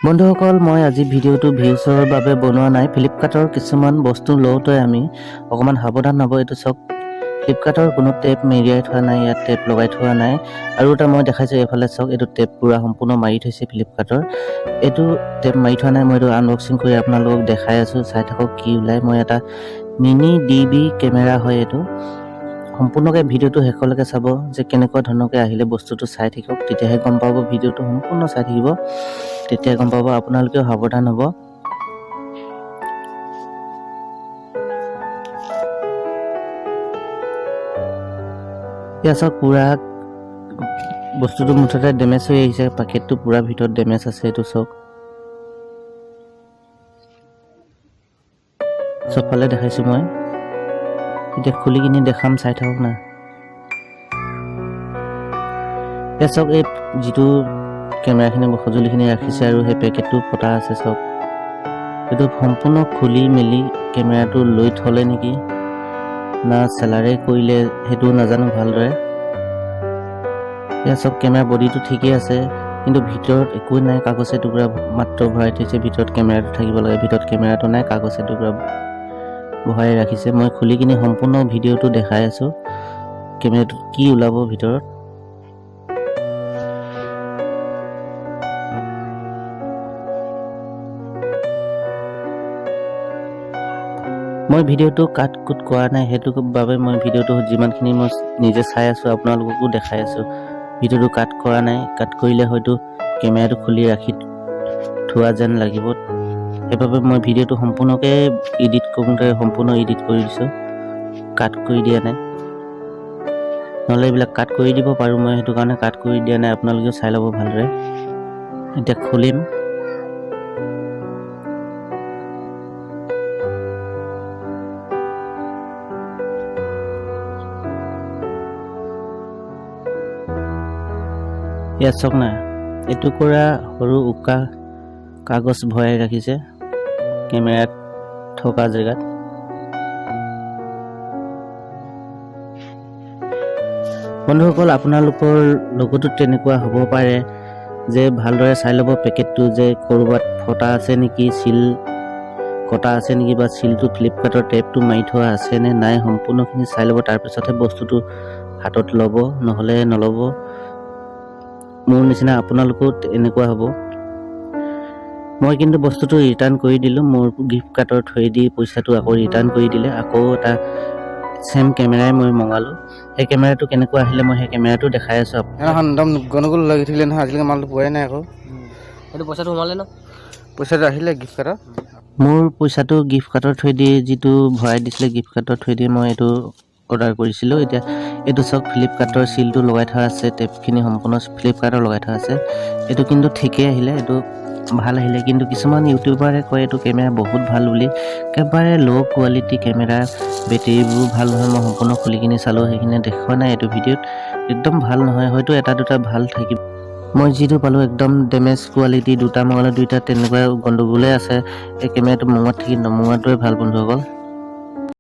বন্ধুসকল, মই আজি ভিডিঅ'টো ভিউজৰ বাবে বনোৱা নাই। ফ্লিপকাৰ্টৰ কিছুমান বস্তু লওঁতে আমি অকণমান সাৱধান হ'ব। এইটো চাওক, ফ্লিপকাৰ্টৰ কোনো টেপ মেৰিয়াই থোৱা নাই, ইয়াত টেপ লগাই থোৱা নাই। আৰু এটা মই দেখাইছোঁ, এইফালে চাওক, এইটো টেপ পূৰা সম্পূৰ্ণ মাৰি থৈছে ফ্লিপকাৰ্টৰ। এইটো টেপ মাৰি থোৱা নাই, মই এইটো আনবক্সিং কৰি আপোনালোকক দেখাই আছোঁ। চাই থাকক কি ওলায়। মই এটা মিনি DB কেমেৰা হয় এইটো। সম্পূৰ্ণকৈ ভিডিঅ'টো শেষলৈকে চাব যে কেনেকুৱা ধৰণকৈ আহিলে বস্তুটো চাই থাকক, তেতিয়াহে গম পাব। ভিডিঅ'টো সম্পূৰ্ণ চাই থাকিব, তেতিয়া গম পাব। আপোনালোকেও সাৱধান হ'ব। এতিয়া চাওক, পূৰা বস্তুটো মুঠতে ডেমেজ হৈ আহিছে। পেকেটটো পূৰা ভিতৰত ডেমেজ আছে। এইটো চাওক, চবফালে দেখাইছোঁ মই। এতিয়া খুলি কিনি দেখাম, চাই থাকক না। এতিয়া চাওক, এই যিটো কেমেৰাখিনি সঁজুলিখিনি ৰাখিছে আৰু সেই পেকেটটো ফটা আছে। চাওক, এইটো সম্পূৰ্ণ খুলি মেলি কেমেৰাটো লৈ থ'লে নেকি, না চেলাৰে কৰিলে সেইটো নাজানো ভালদৰে। এতিয়া চাওক, কেমেৰা বডিটো ঠিকেই আছে, কিন্তু ভিতৰত একোৱে নাই। কাগজ এটুকুৰা মাত্ৰ ভৰাই থৈছে। ভিতৰত কেমেৰাটো থাকিব লাগে, ভিতৰত কেমেৰাটো নাই, কাগজ এটুকুৰা ভৰাই ৰাখিছে। মই খুলি কিনি সম্পূৰ্ণ ভিডিঅ'টো দেখাই আছোঁ, কেমেৰাটোত কি ওলাব ভিতৰত। মই ভিডিঅ'টো কাট কুট কৰা নাই, সেইটো বাবে মই ভিডিঅ'টো যিমানখিনি মই নিজে চাই আছোঁ আপোনালোককো দেখাই আছোঁ। ভিডিঅ'টো কাট কৰা নাই। কাট কৰিলে হয়তো কেমেৰাটো খুলি ৰাখি থোৱা যেন লাগিব। সেইবাবে মই ভিডিঅ'টো সম্পূৰ্ণকৈ এডিট কৰোঁতে সম্পূৰ্ণ এডিট কৰি দিছোঁ, কাট কৰি দিয়া নাই। নহ'লে এইবিলাক কাট কৰি দিব পাৰোঁ মই, সেইটো কাৰণে কাট কৰি দিয়া নাই। আপোনালোকেও চাই ল'ব ভালদৰে। এতিয়া খুলিম। ইয়াত চাওক না, এটুকুৰা সৰু উকা কাগজ ভৰাই ৰাখিছে কেমেৰাত থকা জেগাত। বন্ধুসকল, আপোনালোকৰ লগতো তেনেকুৱা হ'ব পাৰে যে ভালদৰে চাই ল'ব পেকেটটো, যে ক'ৰবাত ফটা আছে নেকি, চিল কটা আছে নেকি, বা চিলটো ফ্লিপকাৰ্টৰ টেপটো মাৰি থোৱা আছে নে নাই, সম্পূৰ্ণখিনি চাই ল'ব। তাৰপিছতহে বস্তুটো হাতত ল'ব, নহ'লে নল'ব। মোৰ নিচিনা আপোনালোকো এনেকুৱা হ'ব। মই কিন্তু বস্তুটো ৰিটাৰ্ণ কৰি দিলোঁ। মোৰ গিফ্ট কাৰ্ডৰ থৈ দি পইচাটো আকৌ ৰিটাৰ্ণ কৰি দিলে। আকৌ এটা ছেম কেমেৰাই মই মঙালোঁ। সেই কেমেৰাটো কেনেকুৱা আহিলে মই সেই কেমেৰাটো দেখাই আছোঁ। একদম গণগোল লাগি থাকিলে নহয়, আজিলৈকে মালটো পোৱাই নাই। আকৌ সেইটো পইচাটো সোমালে ন? পইচাটো আহিলে গিফ্ট কাৰ্ডৰ। মোৰ পইচাটো গিফ্ট কাৰ্ডৰ থৈ দি যিটো ভৰাই দিছিলে গিফ্ট কাৰ্ডৰ থৈ দি মই এইটো অৰ্ডাৰ কৰিছিলোঁ। এতিয়া এইটো চাওক, ফ্লিপকাৰ্টৰ চিলটো লগাই থোৱা আছে, টেপখিনি সম্পূৰ্ণ ফ্লিপকাৰ্টৰ লগাই থোৱা আছে। এইটো কিন্তু ঠিকেই আহিলে, এইটো ভাল আহিলে। কিন্তু কিছুমান ইউটিউবাৰে কয় এইটো কেমেৰা বহুত ভাল বুলি। একেবাৰে ল' কোৱালিটি কেমেৰা, বেটেৰীবোৰ ভাল নহয়। মই সম্পূৰ্ণ খুলি কিনি চালোঁ, সেইখিনি দেখুওৱা নাই এইটো ভিডিঅ'ত। একদম ভাল নহয়, হয়তো এটা দুটা ভাল থাকিব। মই যিটো পালোঁ একদম ডেমেজ কোৱালিটি। দুটা মঙালে দুইটা তেনেকুৱা গণ্ডগোলেই আছে। এই কেমেৰাটো মঙোৱাত থাকি নমঙোৱাটোৱে ভাল বন্ধুসকল।